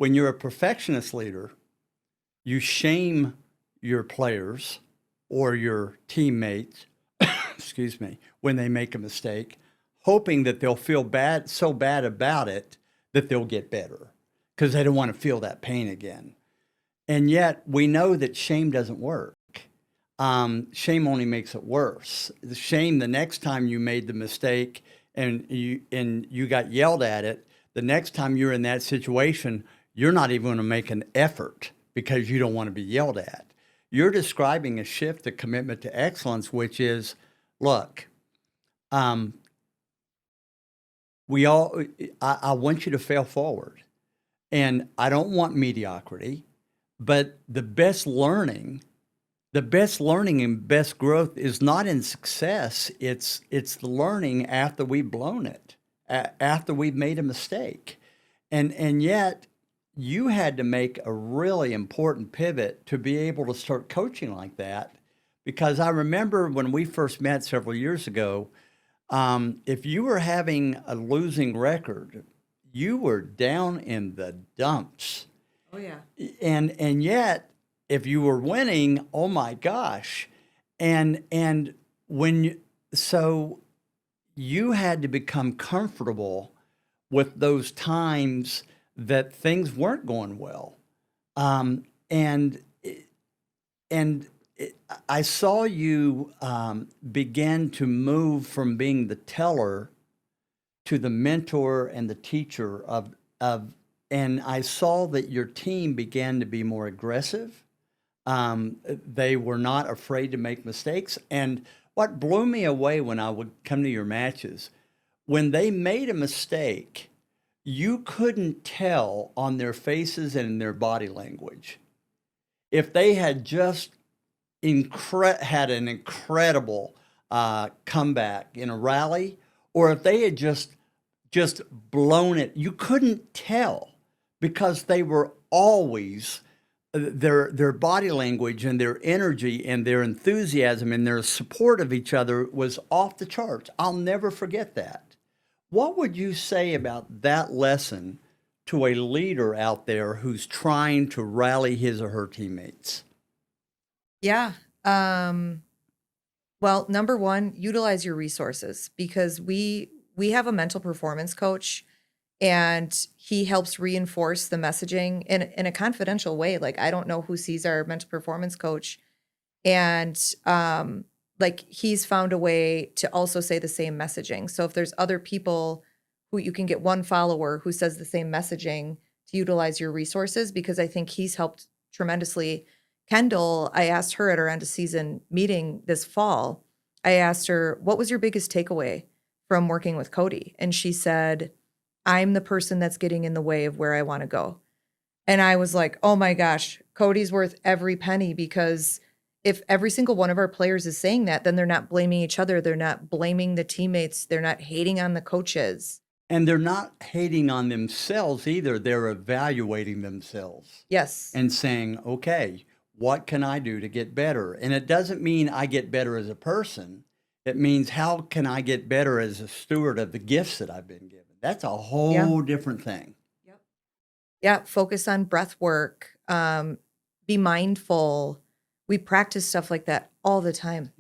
When you're a perfectionist leader, you shame your players or your teammates, excuse me, when they make a mistake, hoping that they'll feel bad, so bad about it that they'll get better because they don't want to feel that pain again. And yet we know that shame doesn't work. Shame only makes it worse. The shame the next time you made the mistake and you got yelled at it, the next time you're in that situation, you're not even going to make an effort because you don't want to be yelled at. You're describing a shift, a commitment to excellence, which is, look, um, we all. I want you to fail forward, and I don't want mediocrity. But the best learning and best growth is not in success. It's the learning after we've blown it, after we've made a mistake. And yet you had to make a really important pivot to be able to start coaching like that. Because I remember when we first met several years ago, if you were having a losing record, you were down in the dumps. Oh yeah. And yet, if you were winning, oh my gosh. And when you, so you had to become comfortable with those times that things weren't going well. And I saw you begin to move from being the teller to the mentor and the teacher of and I saw that your team began to be more aggressive. They were not afraid to make mistakes. And what blew me away when I would come to your matches, when they made a mistake, you couldn't tell on their faces and in their body language if they had just had an incredible comeback in a rally, or if they had just blown it. You couldn't tell because they were always their body language and their energy and their enthusiasm and their support of each other was off the charts. I'll never forget that. What would you say about that lesson to a leader out there who's trying to rally his or her teammates? Yeah. Um, well, number one, utilize your resources because we have a mental performance coach and he helps reinforce the messaging in a confidential way. Like I don't know who sees our mental performance coach. And like he's found a way to also say the same messaging. So if there's other people who you can get one follower who says the same messaging to utilize your resources, because I think he's helped tremendously. Kendall, I asked her at our end of season meeting this fall, I asked her, what was your biggest takeaway from working with Cody? And she said, I'm the person that's getting in the way of where I want to go. And I was like, oh my gosh, Cody's worth every penny because if every single one of our players is saying that, then they're not blaming each other. They're not blaming the teammates. They're not hating on the coaches. And they're not hating on themselves either. They're evaluating themselves Yes. and saying, okay, what can I do to get better? And it doesn't mean I get better as a person. It means how can I get better as a steward of the gifts that I've been given? That's a Yeah. whole different thing. Yep. Yeah. Focus on breath work. Be mindful. We practice stuff like that all the time.